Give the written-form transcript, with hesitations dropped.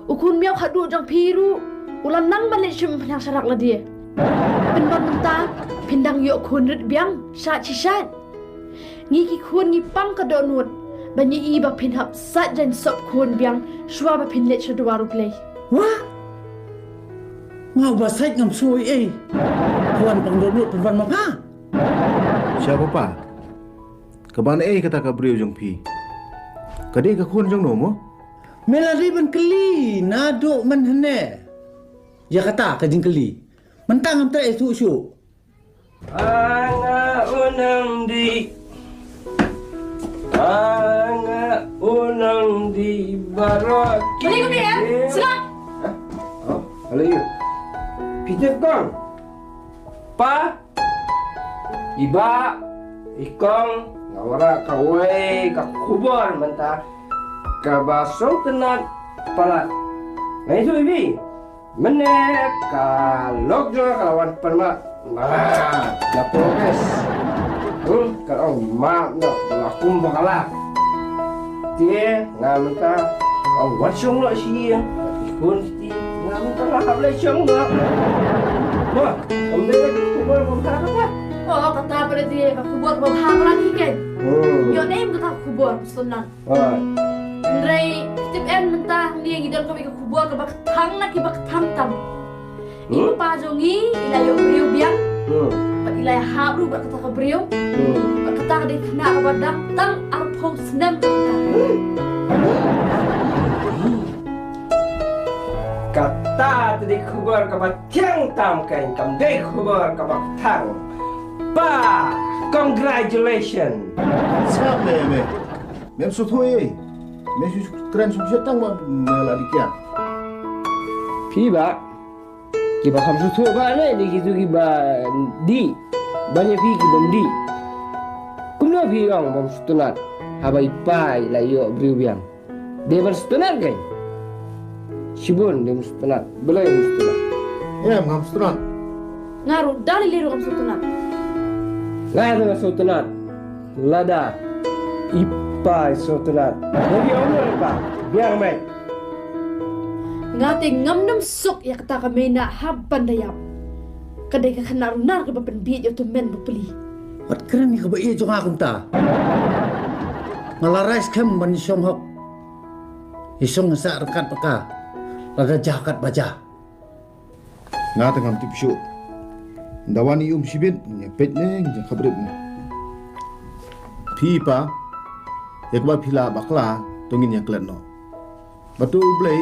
ukun miao khadu jang piru ulan nang balik shim phang sarak la dia pen ban ta pindang yo kun rit biang sha chi shat ngi ki kun ngi pang ka do nut banyi I ba pin hap sat jan sop kun biang shwa ba pin let shadwaru play Wah, ngau basait ngam suy Kuan pangdonut penvan mapa. Siapa pa? Kaban kata ka brio jong pi. Kadi ka kun jong nomo? Melari ban keli nado man hene. Ya kata ka jing keli. Mentang am tre su su. Anga unang di barat. Balik kami ya, silang. Oh, halo yuk. Pijat kong. Pa, iba, ikong, ngawara kawai, kakubor, mentah, kabasong tenat, pala. Nah itu ibi, menek, kalok juga kawan permak, nah, dah progres. Kalau mak nak lakum bakalah, dia nggak mentah, kau wasong lah sih ya, ikon sih, nggak mentah lah boleh song lah. Wah, kamu lagi kubur bukan apa? Oh, kata pada dia kubur babhang lagi kan. Yo name kata kubur sunan. Wah, Ndrai tip en mentah dia gidan kami ke kubur ke bak thang nak ke bak thang tam. Ini pa jongi ila yo brio biang. Pak ila habru bak kata ke brio. Bak kata dia kena ke badang tang arpong senam. kata tadi kubur kabat tiang tam kain kam dei kubur kabat tang. Pa, congratulations. Siap deh me. Mem sutoi. Me su keren su jetang ma meladi kian. Pi ba, kiba kam sutu ba le di gitu kiba di. Banyak pi kiba di. Kumno pi yang bom sutunat. Habai pai la yo briu biang. Dia bersutunat kan? Sibun dia bersutunat. Belai bersutunat. Ya, ngam strat. Ngaru dali liru kam sutunat. Ngai dengan sutunat. Lada. Ipai sutunat. Lagi umur pa. Biang mai. Ngate ngamdam suk ya kata kami nak habban dayap. Kadai ka kena runar ke bapen biit yo tumen bepeli. Wat keren ni ka ba iya jong akong ta. Ngalarais kem ban isong hok. Isong sa rekat peka. Laga jakat baja. Nga tengam tipsyo. Dawani sibit pet ne khabrib ne. Pipa yakba pila bakla tungin yaklan no. Batu blay